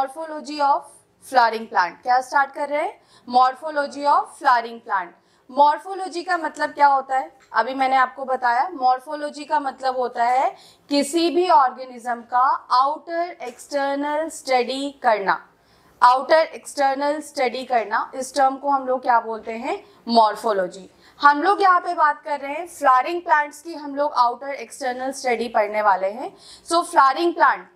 Morphology of flowering plant. क्या start कर रहे हैं? Morphology of flowering plant. Morphology का मतलब क्या होता है? अभी मैंने आपको बताया, मॉर्फोलॉजी का मतलब होता है किसी भी ऑर्गेनिज्म का आउटर एक्सटर्नल स्टडी करना। आउटर एक्सटर्नल स्टडी करना, इस टर्म को हम लोग क्या बोलते हैं? मॉर्फोलॉजी। हम लोग यहाँ पे बात कर रहे हैं फ्लावरिंग प्लांट्स की, हम लोग आउटर एक्सटर्नल स्टडी पढ़ने वाले हैं। So flowering plant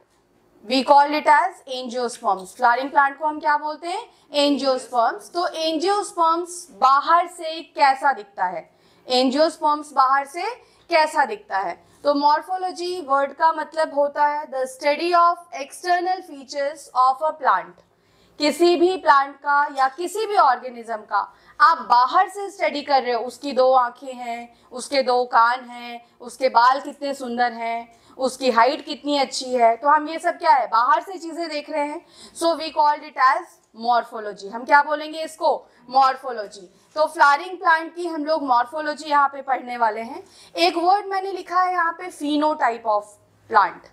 we called it as angiosperms. Flowering plant को हम क्या बोलते हैं? एंजियोस्पर्म्स। तो एंजियोस्पर्म्स बाहर से कैसा दिखता है? एंजियोस्पर्म्स बाहर से कैसा दिखता है? तो मॉर्फोलॉजी वर्ड का मतलब होता है the study of external features of a plant. किसी भी प्लांट का या किसी भी ऑर्गेनिज्म का आप बाहर से स्टडी कर रहे हो, उसकी 2 आंखें हैं, उसके 2 कान हैं, उसके बाल कितने सुंदर हैं, उसकी हाइट कितनी अच्छी है, तो हम ये सब क्या है? बाहर से चीजें देख रहे हैं। So we called it as morphology. हम क्या बोलेंगे इसको? मॉर्फोलॉजी। तो फ्लावरिंग प्लांट की हम लोग मॉर्फोलॉजी यहाँ पे पढ़ने वाले हैं। एक वर्ड मैंने लिखा है यहाँ पे, फिनोटाइप ऑफ प्लांट।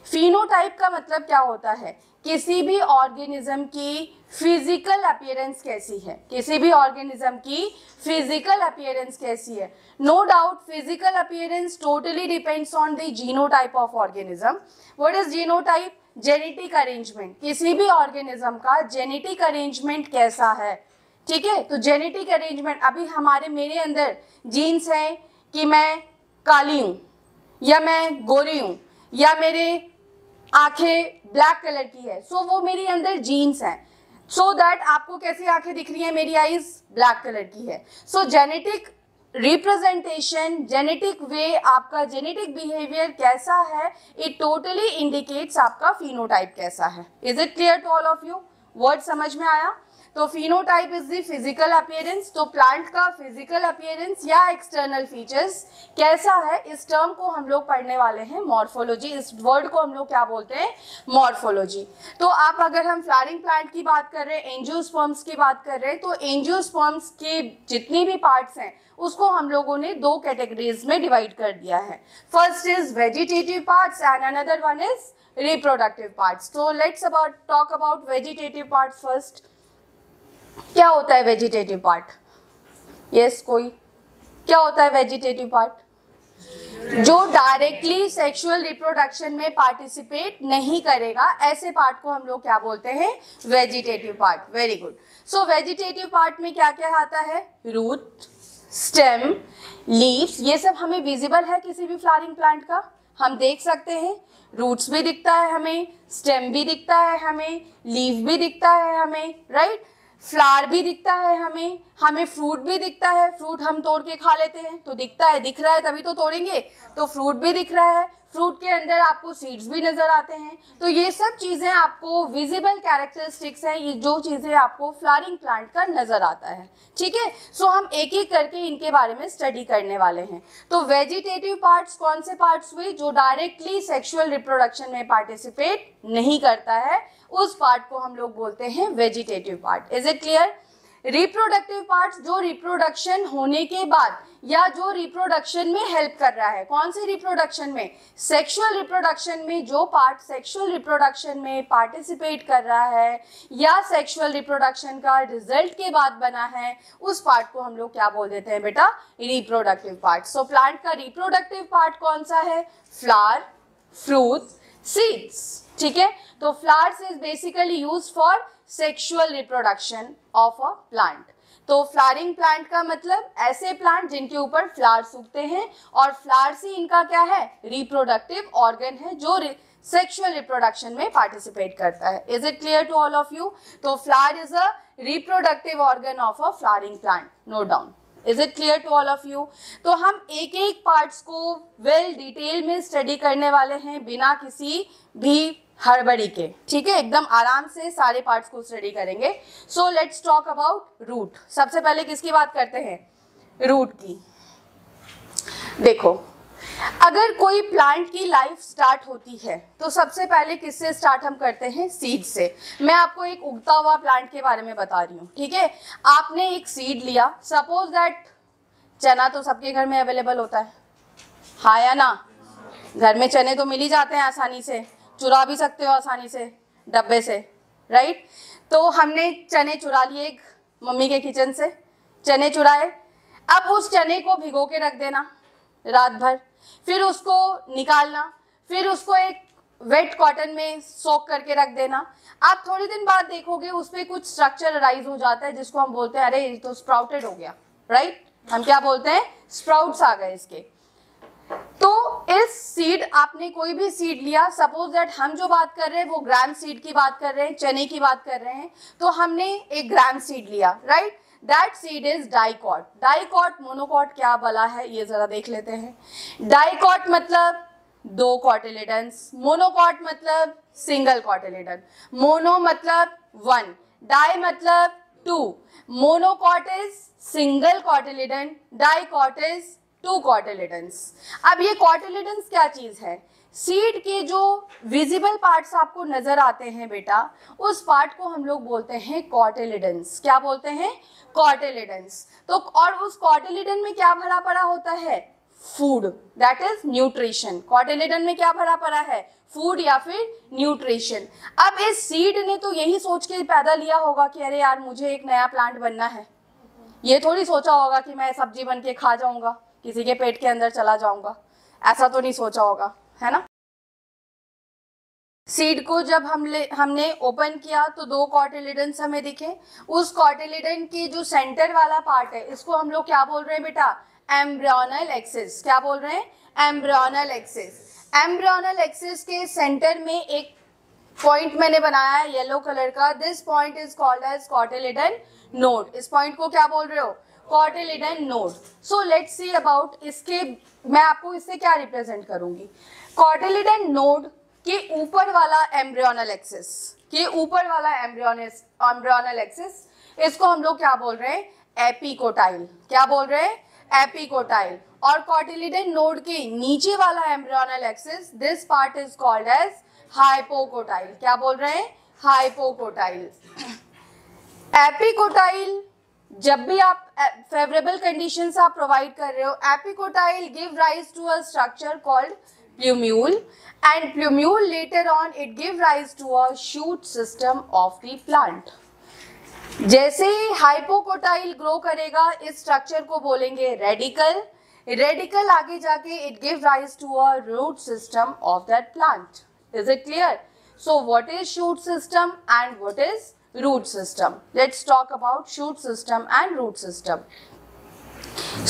फिनोटाइप का मतलब क्या होता है? किसी भी ऑर्गेनिज्म की फिजिकल अपीयरेंस कैसी है? किसी भी ऑर्गेनिज्म की फिजिकल अपीयरेंस कैसी है? No doubt physical appearance totally depends on the genotype of organism. What is genotype? Genetic arrangement. किसी भी ऑर्गेनिज्म का जेनेटिक अरेंजमेंट कैसा है, ठीक है? तो जेनेटिक अरेंजमेंट, अभी मेरे अंदर जीन्स हैं कि मैं काली हूँ या मैं गोरी हूँ या मेरे आंखें ब्लैक कलर की है, सो वो मेरे अंदर जीन्स हैं। सो दैट आपको कैसी आंखें दिख रही है? मेरी आईज ब्लैक कलर की है। So genetic representation, genetic way, आपका जेनेटिक बिहेवियर कैसा है, इट टोटली इंडिकेट्स आपका फिनोटाइप कैसा है। Is it clear to all of you? Word समझ में आया? तो phenotype is the physical appearance. तो प्लांट का फिजिकल अपीयरेंस या एक्सटर्नल फीचर्स कैसा है, इस टर्म को हम लोग पढ़ने वाले हैं मॉर्फोलॉजी। इस वर्ड को हम लोग क्या बोलते हैं? मॉर्फोलॉजी। तो आप अगर हम फ्लावरिंग प्लांट की बात कर रहे हैं, एंजियोस्पर्म्स की बात कर रहे हैं, तो एंजियोस्पर्म्स के जितनी भी पार्ट्स हैं उसको हम लोगों ने 2 कैटेगरीज में डिवाइड कर दिया है। First is vegetative parts and another one is reproductive parts. तो let's talk about vegetative parts first. क्या होता है वेजिटेटिव पार्ट? यस कोई? क्या होता है वेजिटेटिव पार्ट? जो डायरेक्टली सेक्सुअल रिप्रोडक्शन में पार्टिसिपेट नहीं करेगा, ऐसे पार्ट को हम लोग क्या बोलते हैं? Vegetative part. Very good. So vegetative part में क्या क्या आता है? रूट, स्टेम, लीव्स, ये सब हमें विजिबल है किसी भी फ्लावरिंग प्लांट का, हम देख सकते हैं। रूट्स भी दिखता है हमें, स्टेम भी दिखता है हमें, लीव भी दिखता है हमें, राइट? फ्लावर भी दिखता है हमें फ्रूट भी दिखता है। फ्रूट हम तोड़ के खा लेते हैं तो दिखता है, दिख रहा है तभी तो तोड़ेंगे, तो फ्रूट भी दिख रहा है। फ्रूट के अंदर आपको सीड्स भी नजर आते हैं। तो ये सब चीजें आपको विजिबल कैरेक्टरिस्टिक्स हैं, ये जो चीजें आपको फ्लावरिंग प्लांट का नजर आता है, ठीक है? सो हम एक एक करके इनके बारे में स्टडी करने वाले हैं। तो वेजिटेटिव पार्ट्स कौन से पार्ट्स हुए? जो डायरेक्टली सेक्सुअल रिप्रोडक्शन में पार्टिसिपेट नहीं करता है, उस पार्ट को हम लोग बोलते हैं vegetative part. Is it clear? Reproductive parts जो रिप्रोडक्शन होने के बाद या जो रिप्रोडक्शन में हेल्प कर रहा है। कौन से रिप्रोडक्शन में? सेक्सुअल रिप्रोडक्शन में। जो पार्ट सेक्सुअल रिप्रोडक्शन में पार्टिसिपेट कर रहा है या सेक्सुअल रिप्रोडक्शन का रिजल्ट के बाद बना है, उस पार्ट को हम लोग क्या बोल देते हैं बेटा? Reproductive part. सो प्लांट का रिप्रोडक्टिव पार्ट कौन सा है? फ्लावर, फ्रूट, सीड्स, ठीक है? तो flowers is basically used for sexual reproduction of a plant. तो फ्लावरिंग प्लांट का मतलब ऐसे प्लांट जिनके ऊपर फ्लावर्स उगते हैं, और फ्लावर्स ही इनका क्या है? रिप्रोडक्टिव ऑर्गन है जो सेक्सुअल रिप्रोडक्शन में पार्टिसिपेट करता है। Is it clear to all of you? तो flower is a reproductive organ of a flowering plant. Note down. Is it clear to all of you? तो हम एक एक पार्ट्स को वेल डिटेल में स्टडी करने वाले हैं, बिना किसी भी हड़बड़ी के, ठीक है? एकदम आराम से सारे पार्ट्स को स्टडी करेंगे। So let's talk about root. सबसे पहले किसकी बात करते हैं? रूट की। देखो, अगर कोई प्लांट की लाइफ स्टार्ट होती है तो सबसे पहले किससे स्टार्ट हम करते हैं? सीड से। मैं आपको एक उगता हुआ प्लांट के बारे में बता रही हूँ, ठीक है? आपने एक सीड लिया, सपोज दैट चना तो सबके घर में अवेलेबल होता है, हाँ या ना? घर में चने तो मिल ही जाते हैं आसानी से, चुरा भी सकते हो आसानी से डब्बे से, राइट। तो हमने चने चुरा लिए एक मम्मी के किचन से, चने चुराए, अब उस चने को भिगो के रख देना रात भर, फिर उसको निकालना, फिर उसको एक वेट कॉटन में सोक करके रख देना। आप थोड़ी दिन बाद देखोगे उस पर कुछ स्ट्रक्चर राइज हो जाता है जिसको हम बोलते हैं अरे ये तो स्प्राउटेड हो गया, राइट। हम क्या बोलते हैं, स्प्राउट्स आ गए इसके। तो इस सीड, आपने कोई भी सीड लिया, सपोज दैट हम जो बात कर रहे हैं वो ग्राम सीड की बात कर रहे हैं, चने की बात कर रहे हैं, तो हमने एक ग्राम सीड लिया, right. That seed is dicot. Dicot, monocot क्या भला है ये जरा देख लेते हैं। डाइकॉट मतलब 2 कॉटिलिडन्स, मोनोकॉट मतलब सिंगल कॉटिलिडन। मोनो मतलब 1, डाई मतलब 2, monocot is single cotyledon, dicot is 2 cotyledons. अब ये कॉटिलिडन्स क्या चीज है, सीड के जो विजिबल पार्ट्स आपको नजर आते हैं बेटा, उस पार्ट को हम लोग बोलते हैं कॉटिलिडन्स। क्या बोलते हैं, कॉटिलिडन्स। तो और उस कॉटिलिडन में क्या भरा पड़ा होता है, food, that is nutrition. Cotyledon में क्या भरा पड़ा है, फूड या फिर न्यूट्रिशन। अब इस सीड ने तो यही सोच के पैदा लिया होगा कि अरे यार मुझे एक नया प्लांट बनना है, ये थोड़ी सोचा होगा कि मैं सब्जी बन के खा जाऊंगा, किसी के पेट के अंदर चला जाऊंगा, ऐसा तो नहीं सोचा होगा, है ना। सीड को जब हमने ओपन किया तो 2 कॉटिलिडन्स हमें दिखे। उस कॉटिलिडन के जो सेंटर वाला पार्ट है इसको हम लोग क्या बोल रहे हैं बेटा, एम्ब्रियोनल एक्सिस। क्या बोल रहे हैं, एम्ब्रियोनल एक्सिस। एम्ब्रियोनल एक्सिस के सेंटर में एक पॉइंट मैंने बनाया है येलो कलर का, this point is called as cotyledon node. इस पॉइंट को क्या बोल रहे हो, cotyledon node. So let's see about इसके, मैं आपको इससे क्या रिप्रेजेंट करूंगी, कॉटिलिडन नोड के ऊपर वाला एम्ब्रियोनल एक्सिस, के ऊपर वाला एम्ब्रियोनल एक्सिस, इसको हम लोग क्या बोल रहे हैं, एपिकोटाइल। क्या बोल रहे हैं, एपिकोटाइल। और कॉटिलिडन नोड के नीचे वाला embryonal axis, this part is called as hypocotyl. क्या बोल रहे हैं, हाइपोकोटाइल। एपिकोटाइल, जब भी आप फेवरेबल कंडीशंस आप प्रोवाइड कर रहे हो, epicotyl give rise to a structure called plumule, and plumule later on it give rise to a shoot system of the plant. जैसे ही हाइपोकोटाइल ग्रो करेगा इस स्ट्रक्चर को बोलेंगे रेडिकल। रेडिकल आगे जाके it give rise to a root system of that plant. Is it clear? So what is shoot system and what is root system? Let's talk about shoot system and root system.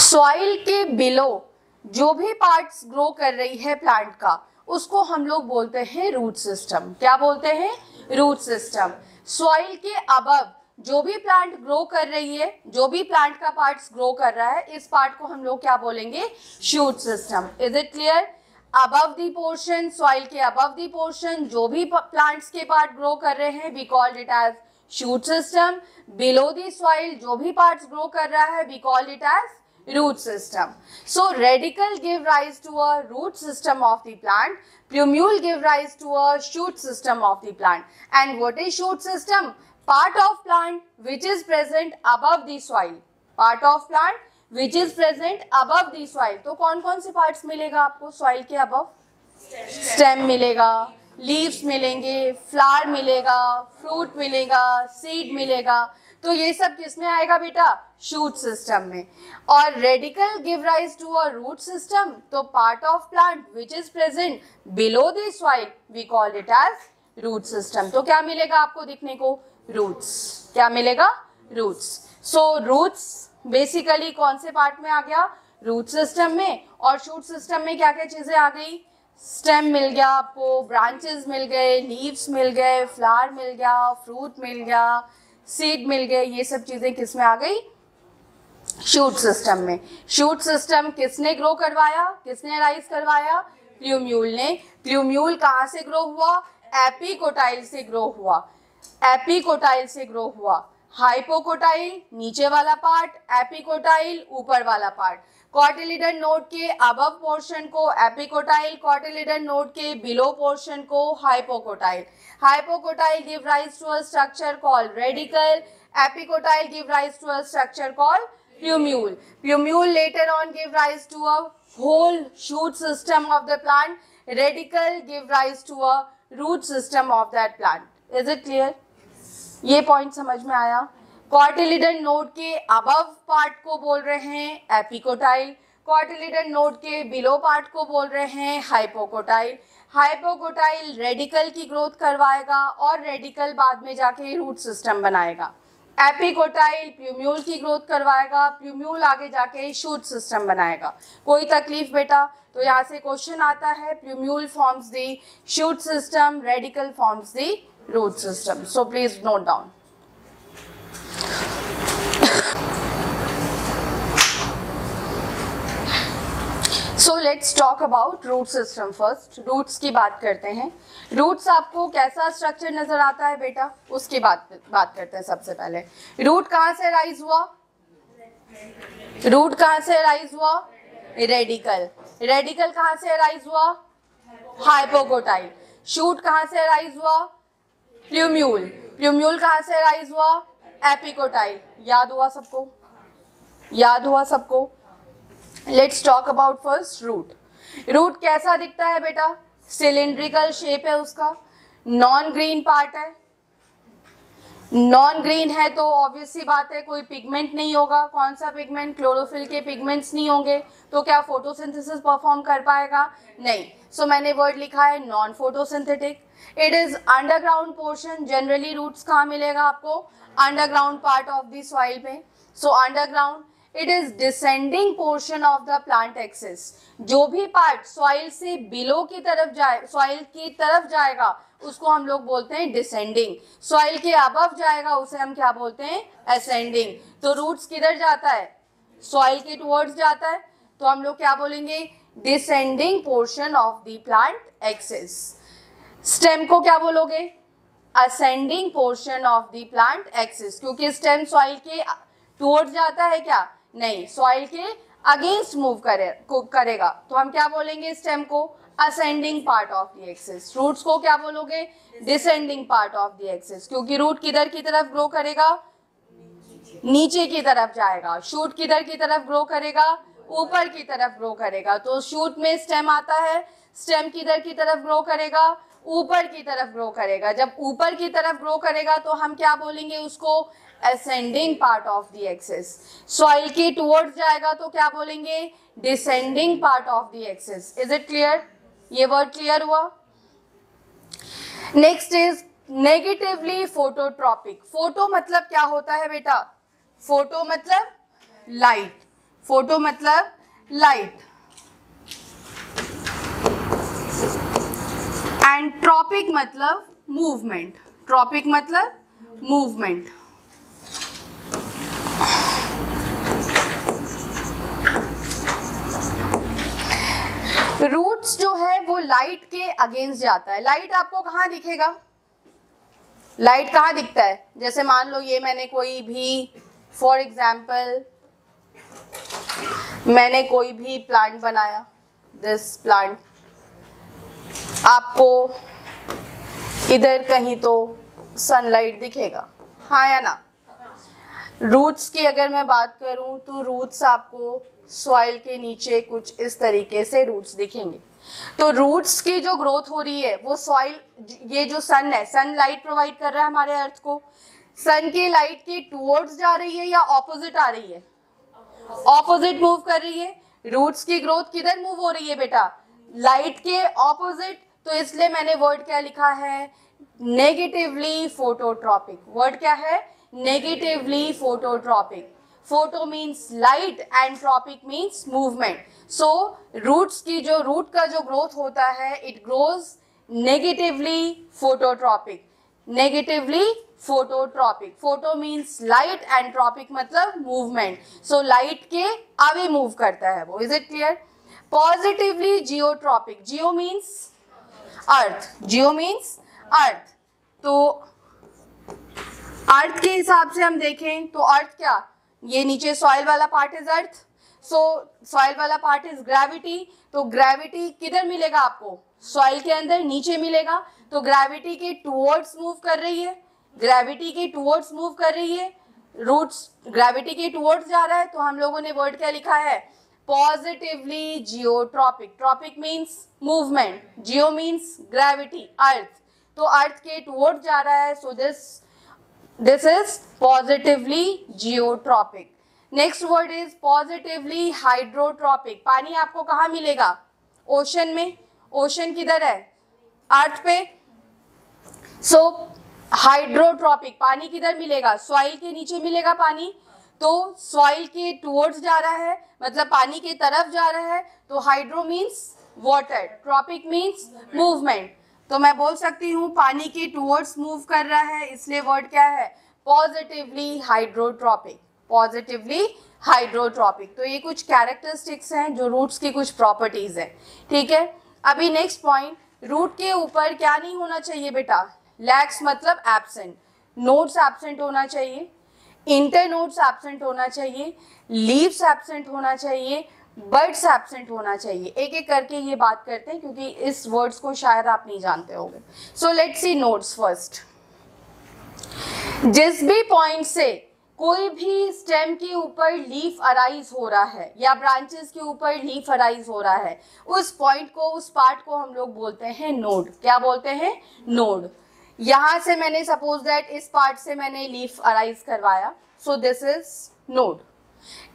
Soil के below जो भी parts grow कर रही है plant का, उसको हम लोग बोलते हैं रूट सिस्टम। क्या बोलते हैं? Root system. सॉइल के अबव जो भी प्लांट ग्रो कर रही है, जो भी प्लांट का पार्ट्स ग्रो कर रहा है, इस पार्ट को हम लोग क्या बोलेंगे? Shoot system. Is it clear? Above the portion, soil के अबव द पोर्शन जो भी प्लांट्स के पार्ट ग्रो कर रहे हैं, we called it as shoot system. Below the soil जो भी पार्ट्स ग्रो कर रहा है, we called it as root system. So radicle give rise to a root system of the plant. Plumule give rise to a shoot system of the plant. And what is shoot system? Part of plant which is present above the soil. Part of plant which is present above the soil. तो कौन कौन से parts मिलेगा आपको soil के above? Stem मिलेगा, leaves मिलेंगे, flower मिलेगा, fruit मिलेगा, seed मिलेगा। तो ये सब किसमें आएगा बेटा? शूट सिस्टम में। और radical give rise to a root system, तो part of plant which is present below the soil, we call it as root system. तो क्या मिलेगा आपको दिखने को? रूट्स। क्या मिलेगा? रूट्स। सो रूट्स बेसिकली कौन से पार्ट में आ गया? रूट सिस्टम में। और शूट सिस्टम में क्या क्या चीजें आ गई? स्टेम मिल गया आपको, ब्रांचेस मिल गए, लीव्स मिल गए, फ्लावर मिल गया, फ्रूट मिल गया, सीड मिल गए। ये सब चीजें किस में आ गई? शूट सिस्टम में। शूट सिस्टम किसने ग्रो करवाया, किसने राइज करवाया? प्लूम्यूल ने। प्लूम्यूल कहाँ से ग्रो हुआ? एपिकोटाइल से ग्रो हुआ। एपिकोटाइल से ग्रो हुआ। हाइपोकोटाइल नीचे वाला पार्ट, एपिकोटाइल ऊपर वाला पार्ट। कॉटिलिडन नोड के अबव पोर्शन को एपिकोटाइल, कॉटिलिडन नोड के बिलो पोर्शन को hypocotyl. Hypocotyl give rise to a structure called radicle, epicotyl give rise to a structure called plumule. Plumule later on give rise to a whole shoot system of the plant. Radicle give rise to a root system of that plant. Is it clear? ये point समझ में आया। Cotyledon node के above part को बोल रहे हैं epicotyl, cotyledon node के बिलो पार्ट को बोल रहे हैं हाइपोकोटाइल। हाइपोकोटाइल रेडिकल की ग्रोथ करवाएगा और रेडिकल बाद में जाके रूट सिस्टम बनाएगा। एपिकोटाइल प्यूम्यूल की ग्रोथ करवाएगा, प्यूम्यूल आगे जाके शूट सिस्टम बनाएगा। कोई तकलीफ बेटा? तो यहाँ से क्वेश्चन आता है, plumule forms the shoot system, radical forms the root system. So please note down. So let's talk about root system first. Roots की बात करते हैं। रूट्स आपको कैसा स्ट्रक्चर नजर आता है बेटा, उसकी बात करते हैं। सबसे पहले रूट कहाँ से राइज हुआ? रूट कहाँ से राइज हुआ? रेडिकल। रेडिकल कहाँ से राइज हुआ? हाइपोकोटाइल। शूट कहाँ से राइज हुआ? प्लूम्यूल। प्लूम्यूल कहाँ से राइज हुआ? एपिकोटाइल। याद हुआ सबको? याद हुआ सबको? Let's talk about first root. Root कैसा दिखता है बेटा? सिलिंड्रिकल शेप है उसका, नॉन ग्रीन पार्ट है। नॉन ग्रीन है तो ऑब्वियस सी बात है कोई पिगमेंट नहीं होगा। कौन सा पिगमेंट? क्लोरोफिल के पिगमेंट्स नहीं होंगे तो क्या फोटोसिंथेसिस परफॉर्म कर पाएगा? नहीं। सो मैंने वर्ड लिखा है non photosynthetic. It is underground portion. Generally roots कहाँ मिलेगा आपको? Underground part of the soil में। So underground. It is descending portion of the plant axis. जो भी पार्ट सॉइल से बिलो की तरफ जाए, सॉइल की तरफ जाएगा उसको हम लोग बोलते हैं डिसेंडिंग। सॉइल के अबव जाएगा उसे हम क्या बोलते हैं? असेंडिंग। तो रूट्स किधर जाता है? सॉइल के टुवर्ड्स जाता है तो हम लोग क्या बोलेंगे? Descending portion of the plant axis. Stem को क्या बोलोगे? Ascending portion of the plant axis, क्योंकि स्टेम सॉइल के टुवर्ड्स जाता है क्या? नहीं, सॉइल के अगेंस्ट मूव करेगा तो हम क्या बोलेंगे? स्टेम को ascending part of the axis. Roots को क्या बोलोगे? Descending part of the axis, क्योंकि रूट किधर की तरफ ग्रो करेगा? नीचे की तरफ जाएगा। शूट किधर की तरफ ग्रो करेगा? ऊपर की तरफ ग्रो करेगा। तो शूट में स्टेम आता है, स्टेम किधर की तरफ ग्रो करेगा? ऊपर की तरफ ग्रो करेगा। जब ऊपर की तरफ ग्रो करेगा तो हम क्या बोलेंगे उसको? Ascending part of the axis. Soil के टुवर्ड्स जाएगा तो क्या बोलेंगे? Descending part of the axis. Is it clear? ये वर्ड क्लियर हुआ? Next is negatively phototropic. Photo मतलब क्या होता है बेटा? फोटो मतलब लाइट। फोटो मतलब लाइट एंड ट्रॉपिक मतलब मूवमेंट। ट्रॉपिक मतलब मूवमेंट। रूट्स जो है वो लाइट के अगेंस्ट जाता है। लाइट आपको कहाँ दिखेगा? लाइट कहाँ दिखता है? जैसे मान लो ये मैंने कोई भी, फॉर एग्जाम्पल मैंने कोई भी प्लांट बनाया, दिस प्लांट, आपको इधर कहीं तो सनलाइट दिखेगा, हाँ या ना? रूट्स की अगर मैं बात करूं तो रूट्स आपको सॉइल के नीचे कुछ इस तरीके से रूट्स दिखेंगे। तो रूट्स की जो ग्रोथ हो रही है वो सॉइल, ये जो सन है, सन लाइट प्रोवाइड कर रहा है हमारे अर्थ को, सन की लाइट के टुवर्ड्स जा रही है या ऑपोजिट आ रही है? ऑपोजिट मूव कर रही है। रूट्स की ग्रोथ किधर मूव हो रही है बेटा? लाइट के ऑपोजिट। तो इसलिए मैंने वर्ड क्या लिखा है? Negatively phototropic. वर्ड क्या है? Negatively phototropic. Photo means light and tropic means movement. So roots की जो, रूट का जो ग्रोथ होता है, it grows negatively phototropic. Negatively phototropic. Photo means light and tropic मतलब मूवमेंट। सो लाइट के आगे मूव करता है वो। Is it clear? Positively geotropic. Geo means earth. Geo means earth. तो अर्थ के हिसाब से हम देखें तो अर्थ क्या? ये नीचे सॉइल वाला part is earth. So soil वाला पार्ट इज ग्रेविटी। तो ग्रेविटी किधर मिलेगा आपको? सॉइल के अंदर नीचे मिलेगा। तो ग्रेविटी के टुवर्ड्स मूव कर रही है। ग्रेविटी के टुवर्ड्स मूव कर रही है। रूट्स ग्रेविटी के टुवर्ड्स जा रहा है तो हम लोगों ने वर्ड क्या लिखा है? Positively geotropic. Tropic means movement, geo means gravity, earth. तो अर्थ के टुवर्ड्स जा रहा है। So this this is positively geotropic. Next word is positively hydrotropic. पानी आपको कहाँ मिलेगा? ओशन में। ओशन किधर है? अर्थ पे। सो हाइड्रोट्रॉपिक पानी किधर मिलेगा? सॉइल के नीचे मिलेगा पानी, तो सॉइल के टुवर्ड्स जा रहा है, मतलब पानी की तरफ जा रहा है, तो hydro means water, tropic means movement. तो मैं बोल सकती हूँ पानी के टुवर्ड्स मूव कर रहा है, इसलिए वर्ड क्या है? Positively hydrotropic. Positively hydrotropic. तो ये कुछ कैरेक्टरिस्टिक्स हैं जो रूट्स की कुछ प्रॉपर्टीज हैं, ठीक है। अभी नेक्स्ट पॉइंट, रूट के ऊपर क्या नहीं होना चाहिए बेटा? लैक्स मतलब एब्सेंट, नोड्स एब्सेंट होना चाहिए, इंटर नोड्स एब्सेंट होना चाहिए, लीव्स एब्सेंट होना चाहिए, बर्ड्स एब्सेंट होना चाहिए। एक एक करके ये बात करते हैं क्योंकि इस वर्ड्स को शायद आप नहीं जानते होंगे। सो लेट्स सी नोड्स फर्स्ट। जिस भी पॉइंट से कोई भी स्टेम के ऊपर लीफ अराइज हो रहा है या ब्रांचेस के ऊपर लीफ अराइज हो रहा है, उस पॉइंट को, उस पार्ट को हम लोग बोलते हैं नोड। क्या बोलते हैं? नोड। यहां से मैंने सपोज दैट इस पार्ट से मैंने लीफ अराइज करवाया, सो दिस इज नोड।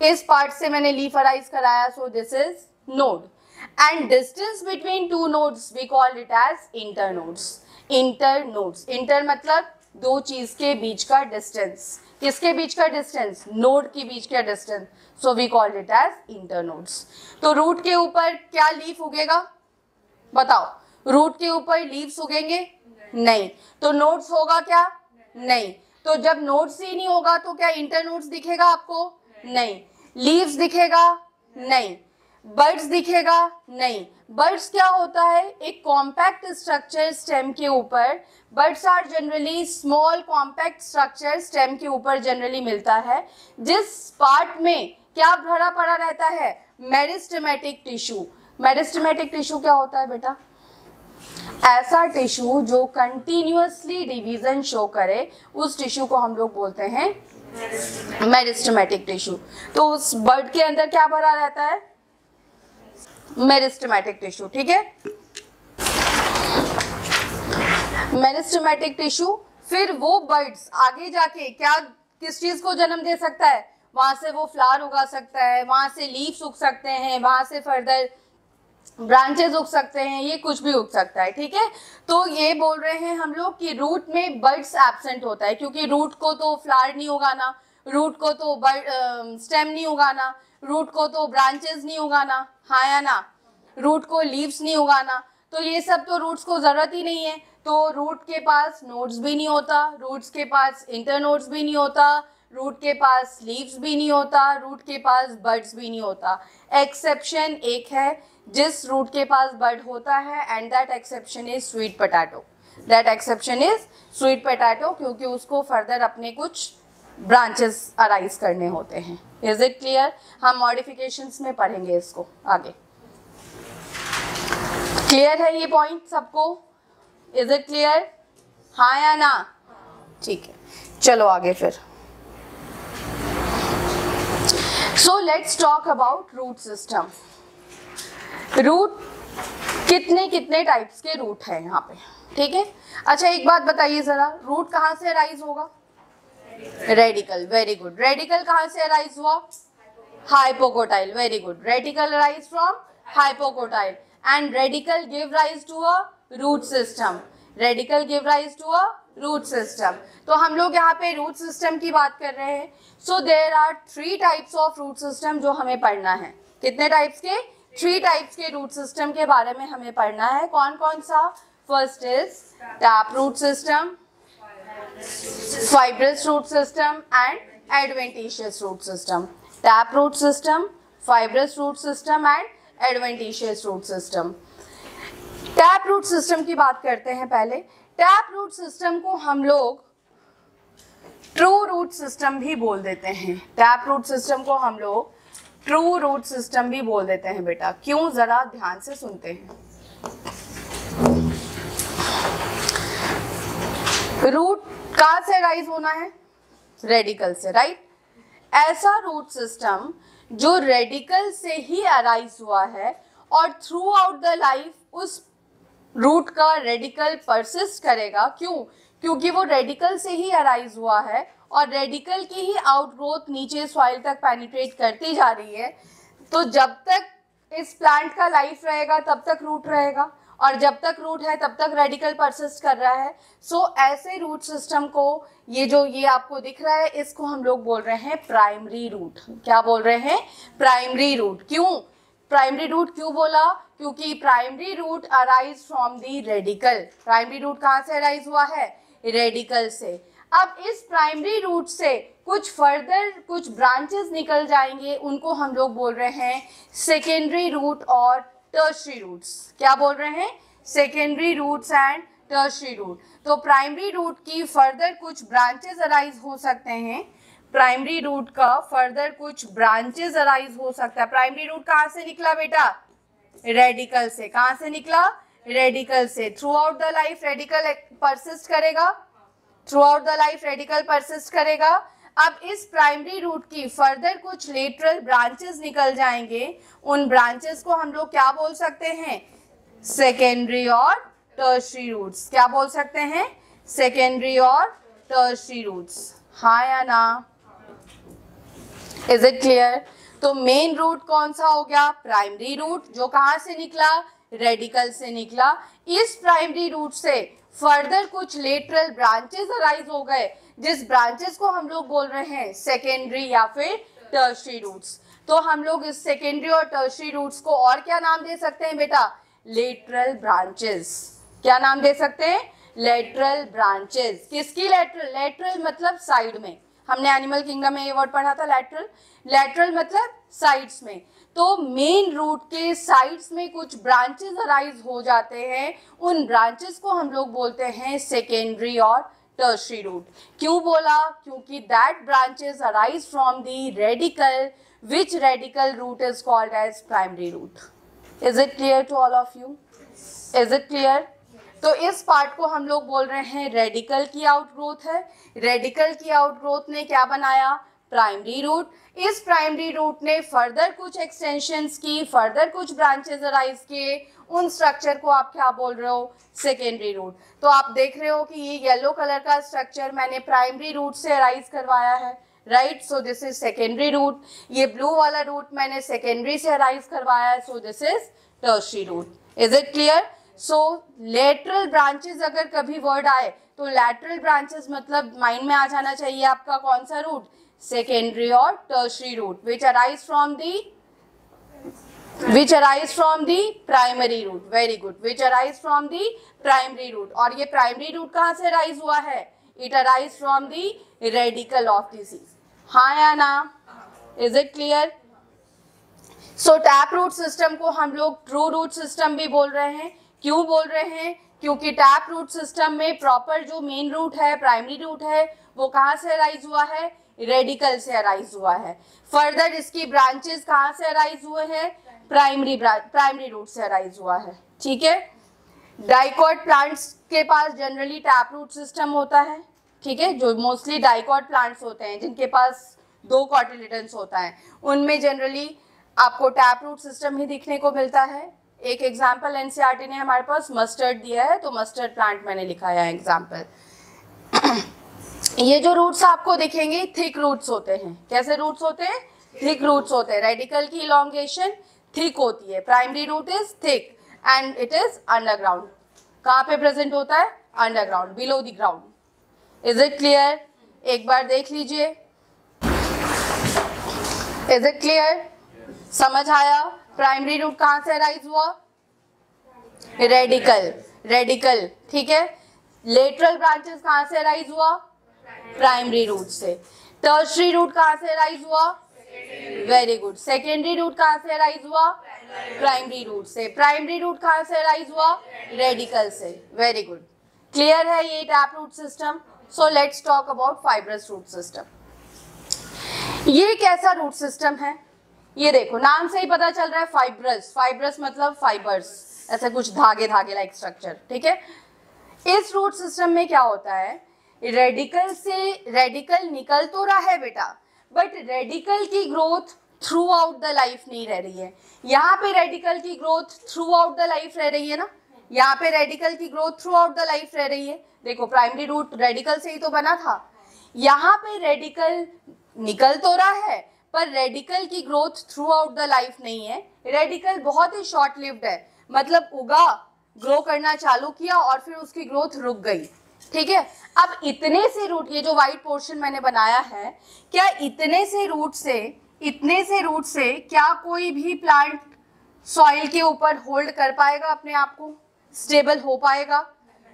इस पार्ट से मैंने लीफ अराइज कराया, so this is node. And distance between two nodes we call it as inter nodes. Inter nodes, inter मतलब दो चीज के बीच का डिस्टेंस। किसके बीच का डिस्टेंस? नोड के बीच का distance. So we call it as inter nodes. तो रूट के ऊपर क्या लीफ उगेगा? बताओ, रूट के ऊपर लीव्स उगेंगे? नहीं। तो नोड्स होगा क्या? नहीं। तो जब नोड्स ही नहीं होगा तो क्या इंटर नोड्स दिखेगा आपको? नहीं। लीव्स दिखेगा? नहीं। बर्ड्स दिखेगा? नहीं। बर्ड्स क्या होता है? एक कॉम्पैक्ट स्ट्रक्चर स्टेम के ऊपर। Buds are generally small compact structure stem के ऊपर जनरली मिलता है, जिस पार्ट में क्या भरा पड़ा रहता है? Meristematic tissue. मेरिस्टेमेटिक टिश्यू क्या होता है बेटा? ऐसा टिश्यू जो कंटिन्यूअसली डिवीजन शो करे, उस टिश्यू को हम लोग बोलते हैं मेरिस्टेमेटिक टिश्यू। तो उस बर्ड के अंदर क्या भरा रहता है? मेरिस्टेमेटिक टिश्यू, ठीक है। Meristematic tissue. फिर वो बर्ड्स आगे जाके क्या, किस चीज को जन्म दे सकता है? वहां से वो फ्लावर उगा सकता है, वहां से लीव्स उग सकते हैं, वहां से फर्दर ब्रांचेस उग सकते हैं, ये कुछ भी उग सकता है, ठीक है। तो ये बोल रहे हैं हम लोग कि रूट में बर्ड्स एब्सेंट होता है, क्योंकि रूट को तो फ्लावर नहीं उगाना, रूट को तो स्टेम नहीं उगाना, रूट को तो ब्रांचेस नहीं उगाना, हाँ या ना, रूट को लीव्स नहीं उगाना, तो ये सब तो रूट्स को जरूरत ही नहीं है। तो रूट के पास नोड्स भी नहीं होता, रूट्स के पास इंटर नोड्स भी नहीं होता, रूट के पास लीव्स भी नहीं होता, रूट के पास बर्ड्स भी नहीं होता। एक्सेप्शन एक है जिस रूट के पास बर्ड होता है, and that exception is sweet potato. That exception is sweet potato, क्योंकि उसको फर्दर अपने कुछ ब्रांचेस अराइज करने होते हैं। Is it clear? हम मॉडिफिकेशंस में पढ़ेंगे इसको आगे। क्लियर है ये पॉइंट सबको? Is it clear? हाँ या ना? ठीक है, चलो आगे फिर। So let's talk about root system. Root कितने कितने टाइप्स के रूट है यहाँ पे, ठीक है। अच्छा एक बात बताइए जरा, रूट कहाँ से अराइज होगा? रेडिकल। Very good. रेडिकल कहाँ से अराइज हुआ? Hypocotyl. Very good. Radicle arise from hypocotyl and radicle give rise to a root system. Radicle give rise to a root system. तो हम लोग यहाँ पे रूट सिस्टम की बात कर रहे हैं। So there are 3 types of root system जो हमें पढ़ना है। कितने टाइप्स के? 3 टाइप्स के रूट सिस्टम के बारे में हमें पढ़ना है। कौन कौन सा? First is tap root system, fibrous root system and adventitious root system. Tap root system, fibrous root system and adventitious root system. Tap root system की बात करते हैं पहले। टैप रूट सिस्टम को हम लोग ट्रू रूट सिस्टम भी बोल देते हैं। टैप रूट सिस्टम को हम लोग ट्रू रूट सिस्टम भी बोल देते हैं बेटा। क्यों? जरा ध्यान से सुनते हैं। रूट कहाँ से राइज होना है? रेडिकल से, राइट। ऐसा रूट सिस्टम जो रेडिकल से ही अराइज हुआ है और थ्रू आउट द लाइफ उस रूट का रेडिकल परसिस्ट करेगा। क्यों? क्योंकि वो रेडिकल से ही अराइज हुआ है और रेडिकल की ही आउटग्रोथ नीचे सॉइल तक पेनिट्रेट करती जा रही है। तो जब तक इस प्लांट का लाइफ रहेगा तब तक रूट रहेगा, और जब तक रूट है तब तक रेडिकल परसिस्ट कर रहा है। सो ऐसे रूट सिस्टम को, ये आपको दिख रहा है, इसको हम लोग बोल रहे हैं प्राइमरी रूट। क्या बोल रहे हैं? Primary root. क्यों प्राइमरी रूट क्यों बोला? क्योंकि primary root arise from the radicle. Primary root कहाँ से अराइज हुआ है? रेडिकल से। अब इस प्राइमरी रूट से कुछ फर्दर कुछ ब्रांचेस निकल जाएंगे, उनको हम लोग बोल रहे हैं सेकेंडरी रूट और टर्शरी रूट्स। क्या बोल रहे हैं? Secondary roots and tertiary root. तो प्राइमरी रूट की फर्दर कुछ ब्रांचेस अराइज हो सकते हैं। प्राइमरी रूट का फर्दर कुछ ब्रांचेस अराइज हो सकता है। प्राइमरी रूट कहाँ से निकला बेटा? रेडिकल से। कहाँ से निकला? रेडिकल से। Through the life radical persist करेगा, through the life radical persist करेगा। अब इस प्राइमरी रूट की फर्दर कुछ लेटरल ब्रांचेस निकल जाएंगे, उन ब्रांचेस को हम लोग क्या बोल सकते हैं? सेकेंडरी और टर्शरी रूट्स। क्या बोल सकते हैं? सेकेंडरी और टर्शरी रूट्स। हाँ या ना? Is it clear? तो मेन रूट कौन सा हो गया? प्राइमरी रूट, जो कहाँ से निकला? रेडिकल से निकला। इस प्राइमरी रूट से फर्दर कुछ लेटरल ब्रांचेस अराइज हो गए, जिस ब्रांचेस को हम लोग बोल रहे हैं सेकेंडरी या फिर टर्शरी रूट्स। तो हम लोग इस सेकेंडरी और टर्शरी रूट्स को और क्या नाम दे सकते हैं बेटा? Lateral branches. क्या नाम दे सकते हैं? Lateral branches. किसकी लेटरल? लेटरल मतलब साइड में। हमने एनिमल किंगडम में ये वर्ड पढ़ा था, लेटरल। लेटरल मतलब साइड्स में। तो मेन रूट के साइड्स में कुछ ब्रांचेस अराइज हो जाते हैं, उन ब्रांचेस को हम लोग बोलते हैं सेकेंडरी और टर्शरी रूट। क्यों बोला? क्योंकि that branches arise from the radicle, which radicle root is called as primary root. Is it clear to all of you? Is it clear? तो इस पार्ट को हम लोग बोल रहे हैं रेडिकल की आउटग्रोथ है। रेडिकल की आउटग्रोथ ने क्या बनाया? Primary root. इस प्राइमरी रूट ने फर्दर कुछ एक्सटेंशंस की, फर्दर कुछ ब्रांचेस अराइज किए, उन स्ट्रक्चर को आप क्या बोल रहे हो? Secondary root. तो आप देख रहे हो कि ये येलो कलर का स्ट्रक्चर मैंने प्राइमरी रूट से अराइज करवाया है, right? So this is secondary root. ये ब्लू वाला रूट मैंने सेकेंडरी से अराइज करवाया है, so this is tertiary root. Is it clear? So lateral branches अगर कभी वर्ड आए तो लेटरल ब्रांचेस मतलब माइंड में आ जाना चाहिए आपका कौन सा रूट? सेकेंडरी और tertiary root, which arise from the primary root. Very good. Which arise from the primary root. और ये primary root कहाँ से arise हुआ है? It arise from the radical of disease. हाँ या ना? Is it clear? So tap root system को हम लोग true root system भी बोल रहे हैं। क्यों बोल रहे हैं? क्योंकि टैप रूट सिस्टम में प्रॉपर जो मेन रूट है, प्राइमरी रूट है, वो कहाँ से अराइज हुआ है? रेडिकल से अराइज हुआ है। फर्दर इसकी ब्रांचेस कहाँ से अराइज हुए हैं? प्राइमरी रूट से अराइज हुआ है। ठीक है? डाइकॉट प्लांट्स के पास जनरली टैप रूट सिस्टम होता है। ठीक है? जो मोस्टली डाइकॉट प्लांट्स होते हैं जिनके पास 2 कॉटिलेडन्स होता है, उनमें जनरली आपको टैप रूट सिस्टम ही दिखने को मिलता है। एक एग्जाम्पल एनसीईआरटी ने हमारे पास मस्टर्ड दिया है, तो मस्टर्ड प्लांट मैंने लिखा है एग्जाम्पल। ये जो रूट्स आपको दिखेंगे थिक रूट्स होते हैं। कैसे रूट्स होते हैं? थिक रूट्स होते हैं। रेडिकल की इलॉन्गेशन थिक होती है। Primary root is thick and it is underground. कहाँ पे प्रेजेंट होता है? Underground, below the ground. Is it clear? एक बार देख लीजिए। Is it clear? समझ आया? प्राइमरी रूट कहाँ से अराइज हुआ? रेडिकल। रेडिकल, ठीक है। लेटरल ब्रांचेस कहाँ से अराइज हुआ? प्राइमरी रूट से। टर्शरी रूट कहाँ से अराइज हुआ? Very good. सेकेंडरी रूट कहाँ से अराइज हुआ? प्राइमरी रूट से। प्राइमरी रूट कहाँ से अराइज हुआ? रेडिकल से। Very good. क्लियर है ये tap root system? So let's talk about fibrous root system. ये कैसा रूट सिस्टम है? ये देखो, नाम से ही पता चल रहा है फाइब्रस। फाइब्रस मतलब फाइबर्स, ऐसे कुछ धागे धागे लाइक स्ट्रक्चर। ठीक है? इस रूट सिस्टम में क्या होता है? रेडिकल से रेडिकल निकल तो रहा है बेटा, बट रेडिकल की growth through out the life नहीं रह रही है। यहाँ पे रेडिकल की growth through out the life रह रही है ना? यहाँ पे रेडिकल की growth through out the life रह रही है। देखो प्राइमरी रूट रेडिकल से ही तो बना था। यहाँ पे रेडिकल निकल तो रहा है पर रेडिकल की growth through out the life नहीं है, रेडिकल बहुत ही शॉर्ट लिव्ड है, मतलब उगा, ग्रो करना चालू किया और फिर उसकी ग्रोथ रुक गई। ठीक है, अब इतने से रूट, ये जो वाइट पोर्शन मैंने बनाया है, क्या इतने से रूट से क्या कोई भी प्लांट सॉइल के ऊपर होल्ड कर पाएगा अपने आप को, स्टेबल हो पाएगा?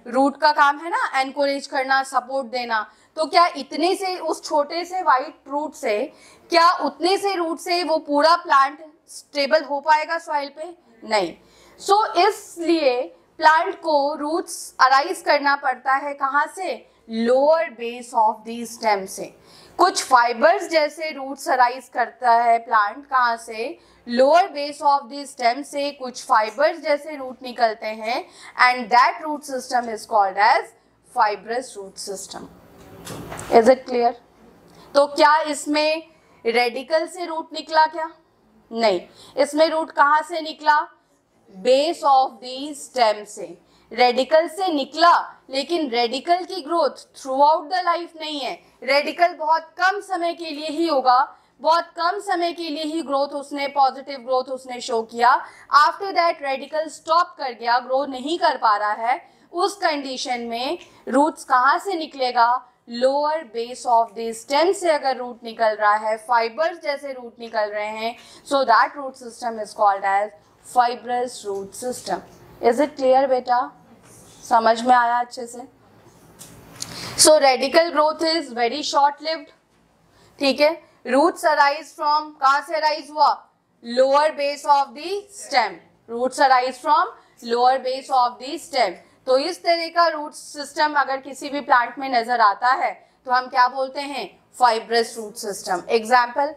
रूट का काम है ना एनकरेज करना, सपोर्ट देना। तो क्या इतने से, उस छोटे से वाइट रूट से, क्या उतने से रूट से वो पूरा प्लांट स्टेबल हो पाएगा सॉइल पे? नहीं। सो इसलिए प्लांट को रूट्स अराइज करना पड़ता है कहाँ से? Lower base of the stem से। कुछ फाइबर्स जैसे रूट्स अराइज करता है प्लांट, कहाँ से? Lower base of the stem से कुछ फाइबर्स जैसे रूट निकलते हैं, and that root system is called as fibrous root system. Is it clear? तो क्या इसमें रेडिकल से रूट निकला क्या? नहीं। इसमें रूट कहाँ से निकला? बेस ऑफ द स्टेम से। रेडिकल से निकला, लेकिन रेडिकल की growth through out the life नहीं है। रेडिकल बहुत कम समय के लिए ही होगा, बहुत कम समय के लिए ही ग्रोथ उसने, पॉजिटिव ग्रोथ उसने शो किया। आफ्टर दैट रेडिकल स्टॉप कर गया, ग्रो नहीं कर पा रहा है। उस कंडीशन में रूट्स कहाँ से निकलेगा? Lower base of the stem से अगर रूट निकल रहा है, फाइबर्स जैसे रूट निकल रहे हैं, so that root system is called as fibrous root system. Is it clear बेटा? समझ में आया अच्छे से? So radical growth is very short lived. ठीक है, रूट्स अराइज फ्रॉम, कहाँ से अराइज हुआ? Lower base of the stem. Roots arise from lower base of the stem. तो इस तरह का रूट सिस्टम अगर किसी भी प्लांट में नजर आता है तो हम क्या बोलते हैं? Fibrous root system. Example,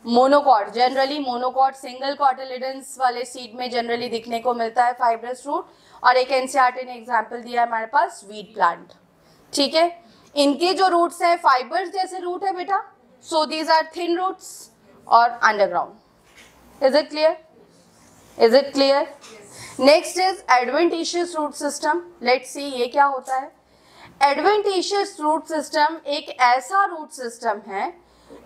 monocot. Generally monocot single cotyledons वाले सीड में जनरली दिखने को मिलता है फाइब्रस रूट। और एक एनसीईआरटी ने एग्जाम्पल दिया है हमारे पास, वीट प्लांट। ठीक है, इनके जो रूट्स हैं फाइबर्स जैसे रूट है बेटा, so these are thin roots और underground. Is it clear? Is it clear? Next is adventitious root system. Let's see ये क्या होता है। एडवेंटिशियस रूट सिस्टम एक ऐसा रूट सिस्टम है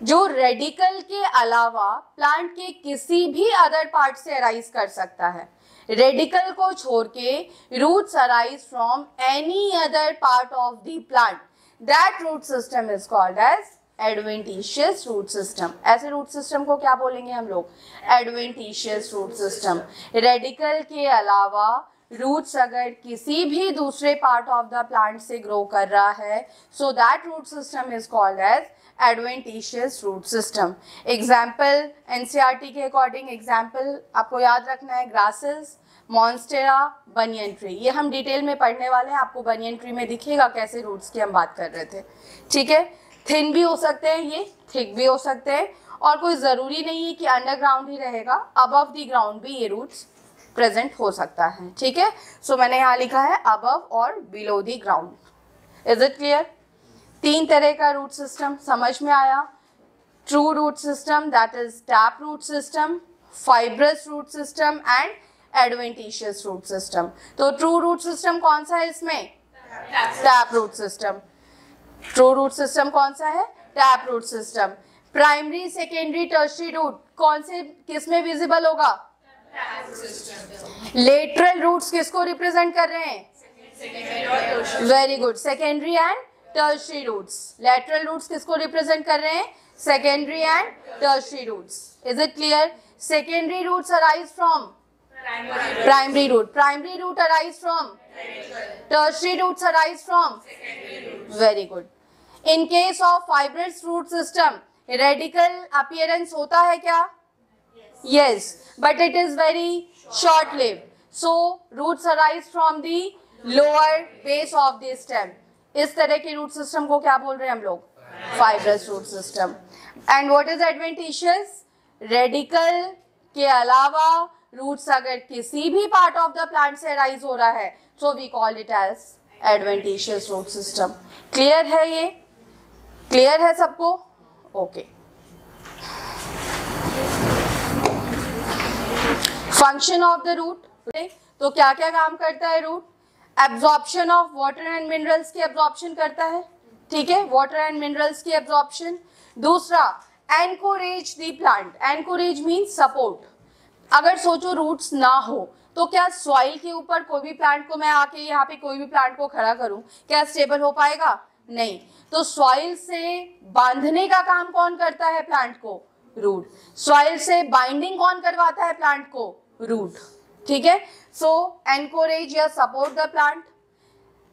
जो रेडिकल के अलावा प्लांट के किसी भी अदर पार्ट से अराइज कर सकता है। रेडिकल को छोड़ के roots arise from any other part of the plant. That root system is called as adventitious root system. ऐसे रूट सिस्टम को क्या बोलेंगे हम लोग? Adventitious root system. रेडिकल के अलावा रूट्स अगर किसी भी दूसरे पार्ट ऑफ द प्लांट से ग्रो कर रहा है, so that root system is called as adventitious root system. Example NCERT के अकॉर्डिंग एग्जाम्पल आपको याद रखना है, ग्रासेस, मॉन्स्टेरा, बनियन ट्री। ये हम डिटेल में पढ़ने वाले हैं, आपको बनियन ट्री में दिखेगा कैसे रूट्स की हम बात कर रहे थे। ठीक है, थिन भी हो सकते हैं, ये थिक भी हो सकते हैं, और कोई ज़रूरी नहीं है कि अंडरग्राउंड ही रहेगा, अबव द ग्राउंड भी ये रूट्स प्रेजेंट हो सकता है। ठीक है, सो मैंने यहाँ लिखा है अबव और below the ground. Is it clear? तीन तरह का रूट सिस्टम समझ में आया। True root system, that is tap root system, fibrous root system and adventitious root system. तो ट्रू रूट सिस्टम कौन सा है इसमें? Tap root system. True root system कौन सा है? Tap root system. Primary, secondary, tertiary root कौन से, किस में विजिबल होगा? लेटरल रूट्स किसको रिप्रेजेंट कर रहे हैं? Very good, secondary and tertiary roots. Lateral roots किसको रिप्रेजेंट कर रहे हैं? Secondary and tertiary roots. Is it clear? Secondary roots arise from primary root. Primary root arise from? Tertiary roots arise from? Very good. In case of fibrous root system, radical appearance होता है क्या? Yes, but it is very short lived. So roots arise from the lower base of the stem. इस तरह के root system को क्या बोल रहे हैं हम लोग? Fibrous root system. And what is adventitious? Radical के अलावा रूट्स अगर किसी भी पार्ट ऑफ द प्लांट से अराइज हो रहा है, so we call it as adventitious root system. Clear है? ये क्लियर है सबको? Okay. Function of the root, तो क्या क्या काम करता है root? Absorption of water and minerals की एब्जॉर्प्शन करता है, ठीक है, वाटर एंड मिनरल्स की एब्जॉर्प्शन। दूसरा, anchorage the plant, anchorage means support. अगर सोचो रूट्स ना हो तो क्या सॉइल के ऊपर कोई भी प्लांट को मैं आके यहाँ पे कोई भी प्लांट को खड़ा करूं, क्या स्टेबल हो पाएगा? नहीं। तो सॉइल से बांधने का काम कौन करता है प्लांट को? रूट। सॉइल से बाइंडिंग कौन करवाता है प्लांट को? रूट, ठीक है। सो एनकोरेज या support the plant.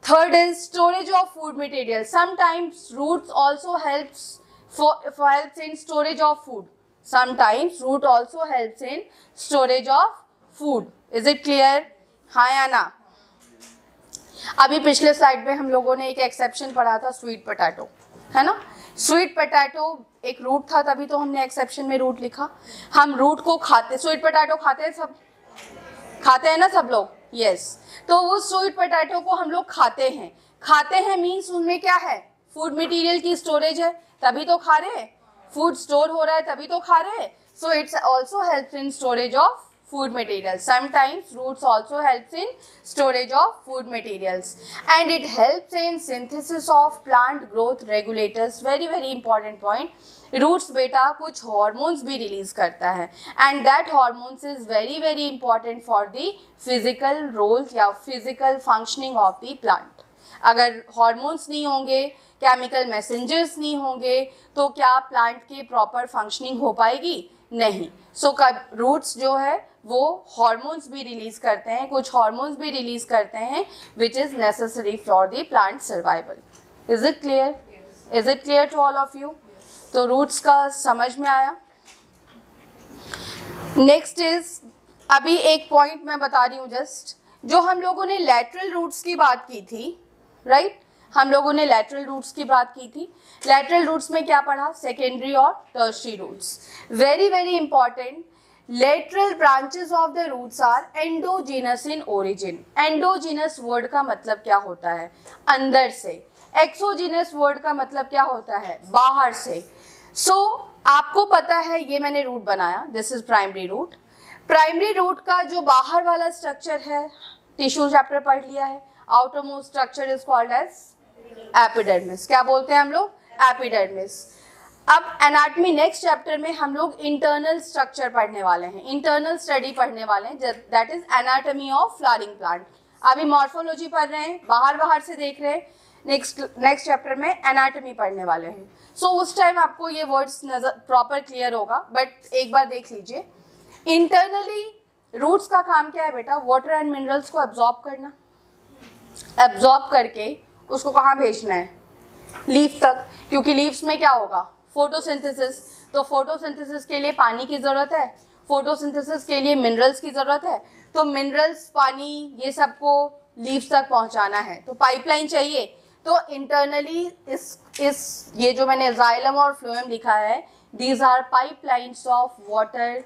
Third is storage of food material, sometimes roots also helps in storage of food. Sometimes root also helps in storage of food. Is it clear? हाँ या ना? अभी पिछले slide में हम लोगों ने एक एक्सेप्शन पढ़ा था, स्वीट पोटैटो, है ना। स्वीट पोटैटो एक रूट था, तभी तो हमने एक्सेप्शन में रूट लिखा। हम रूट को खाते, स्वीट पोटैटो खाते हैं सब, खाते हैं ना सब लोग? यस। तो वो स्वीट पोटैटो को हम लोग खाते हैं मीन्स उनमें क्या है? फूड मटेरियल की स्टोरेज है, तभी तो खा रहे हैं। फूड स्टोर हो रहा है तभी तो खा रहे हैं। So it's also helps in storage of food materials. Sometimes roots also helps in storage of food materials, and it helps in synthesis of plant growth regulators. Very very important point. Roots बेटा कुछ hormones भी release करता है, and that hormones is very very important for the physical roles या physical functioning of the plant. अगर hormones नहीं होंगे, chemical messengers नहीं होंगे, तो क्या plant की proper functioning हो पाएगी? नहीं। सो रूट्स जो है वो हॉर्मोन्स भी रिलीज करते हैं, कुछ हॉर्मोन्स भी रिलीज करते हैं which is necessary for the plant survival. Is it clear? Is it clear to all of you? तो रूट्स का समझ में आया। नेक्स्ट इज, अभी एक पॉइंट मैं बता रही हूँ जस्ट, जो हम लोगों ने लैटरल रूट्स की बात की थी, राइट? हम लोगों ने लैटरल रूट्स की बात की थी। लैटरल रूट्स में क्या पढ़ा? सेकेंडरी और tertiary roots. Very very important, lateral branches of the roots are endogenous in origin. endogenous word का मतलब क्या होता है? अंदर से। exogenous word का मतलब क्या होता है? बाहर से। so, आपको पता है ये मैंने रूट बनाया, this is primary root. Primary root का जो बाहर वाला स्ट्रक्चर है, टिश्यू चैप्टर पढ़ लिया है, outermost structure is called as epidermis. क्या बोलते हैं हम लोग? एपिडर्मिस। अब एनाटॉमी नेक्स्ट चैप्टर में हम लोग इंटरनल स्ट्रक्चर पढ़ने वाले हैं, इंटरनल स्टडी पढ़ने वाले हैं, that is anatomy of flowering plant. अभी मॉर्फोलॉजी पढ़ रहे हैं, बाहर से देख रहे हैं, नेक्स्ट चैप्टर में एनाटॉमी पढ़ने वाले हैं। सो उस टाइम आपको ये वर्ड्स नजर प्रॉपर क्लियर होगा, बट एक बार देख लीजिए। इंटरनली रूट्स का काम क्या है बेटा? वाटर एंड मिनरल्स को एब्जॉर्ब करना, एब्जॉर्ब करके उसको कहाँ भेजना है? लीफ तक, क्योंकि लीव्स में क्या होगा? फोटोसिंथेसिस। तो फोटोसिंथेसिस के लिए पानी की जरूरत है, फोटोसिंथेसिस के लिए मिनरल्स की जरूरत है, तो मिनरल्स, पानी, ये सबको लीव्स तक पहुंचाना है, तो पाइपलाइन चाहिए। तो इंटरनली इस ये जो मैंने जाइलम और फ्लोएम लिखा है, these are pipelines of water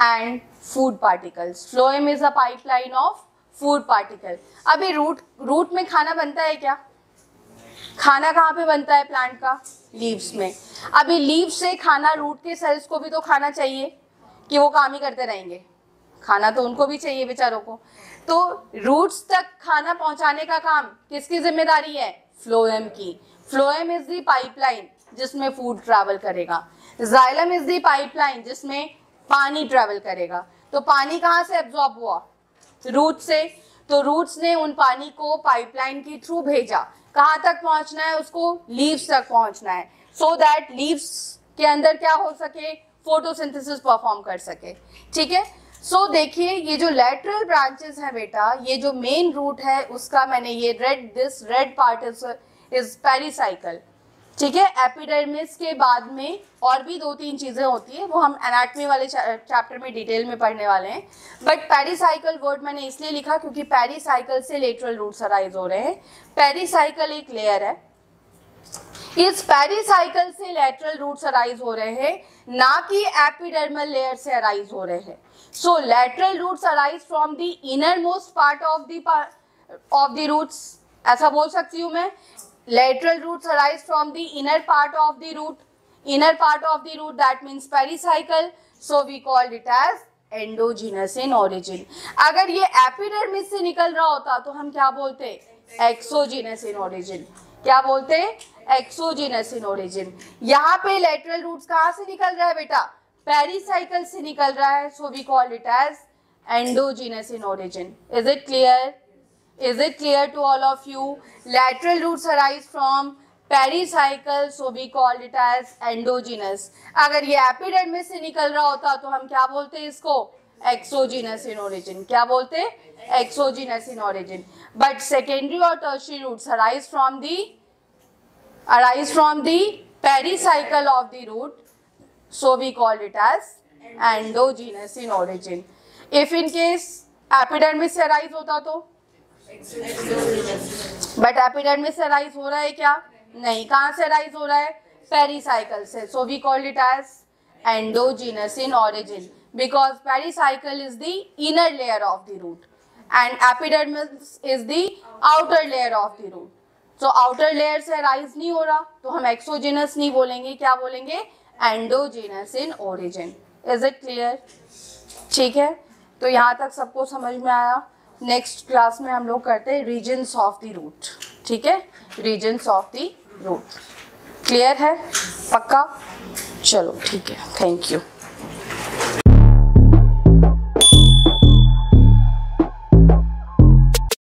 and food particles. Phloem is a pipeline of food particle. अभी रूट में खाना बनता है क्या? खाना कहाँ पे बनता है प्लांट का? लीव्स में। अभी लीव से खाना, रूट के सेल्स को भी तो खाना चाहिए कि वो काम ही करते रहेंगे, खाना तो उनको भी चाहिए बेचारों को। तो रूट्स तक खाना पहुंचाने का काम किसकी जिम्मेदारी है? फ्लोएम की। फ्लोएम इज द पाइपलाइन जिसमें फूड ट्रैवल करेगा, जाइलम इज द पाइपलाइन जिसमें पानी ट्रैवल करेगा। तो पानी कहाँ से एब्जॉर्ब हुआ? रूट से। तो रूट्स ने उन पानी को पाइपलाइन के थ्रू भेजा, कहाँ तक पहुंचना है उसको? लीव्स तक पहुंचना है, सो दैट लीव्स के अंदर क्या हो सके? फोटोसिंथेसिस परफॉर्म कर सके, ठीक है। सो देखिए, ये जो लेटरल ब्रांचेस हैं बेटा, ये जो मेन रूट है उसका मैंने ये this red part is pericycle, ठीक है। एपिडर्मिस के बाद में और भी 2-3 चीजें होती है, वो हम एनाटॉमी वाले चैप्टर में डिटेल में पढ़ने वाले हैं। बट पेरिसाइकल वर्ड मैंने इसलिए लिखा क्योंकि पेरिसाइकल से लेटरल रूट्स अराइज हो रहे हैं। पेरिसाइकल एक लेयर है, इस पेरिसाइकल से लेटरल रूट्स अराइज हो रहे हैं, ना कि एपिडर्मल लेयर से अराइज हो रहे हैं। So lateral roots arise from the inner most part of the roots, ऐसा बोल सकती हूँ मैं। Lateral roots arise from the inner part of the root. Inner part of the root, that means pericycle. So we called it as endogenous in origin. अगर ये epidermis से निकल रहा होता तो हम क्या बोलते, एक्सोजीनस इन ओरिजिन। क्या बोलते, एक्सोजीनस इन ओरिजिन। यहाँ पे लेटरल रूट्स कहाँ से निकल रहा है बेटा, पेरिसाइकल से निकल रहा है, so we call it as endogenous in origin. Is it clear? Is it clear to all of you? Lateral roots arise from pericycle, so we call it as endogenous. अगर ये एपिडर्मिस से निकल रहा होता तो हम क्या बोलते हैं इसको, एक्सोजीनस इन ओरिजिन। क्या बोलते, exogenous in origin. But secondary और tertiary roots arise from the pericycle of the root, so we call it as endogenous in origin. If in case epidermis से अराइज होता तो, बट एपिडर्मिस से arise हो रहा है क्या, नहीं। कहाँ से अराइज हो रहा है, पेरिसाइकल से, so we called it as endogenous in origin because pericycle is the inner layer of the root and epidermis is the outer layer of the root. So outer layer से arise नहीं हो रहा तो हम exogenous नहीं बोलेंगे, क्या बोलेंगे, endogenous in origin. Is it clear? ठीक है, तो यहाँ तक सबको समझ में आया। नेक्स्ट क्लास में हम लोग करते हैं रीजन्स ऑफ द रूट। ठीक है, regions of the root. Clear है? पक्का? चलो ठीक है, थैंक यू।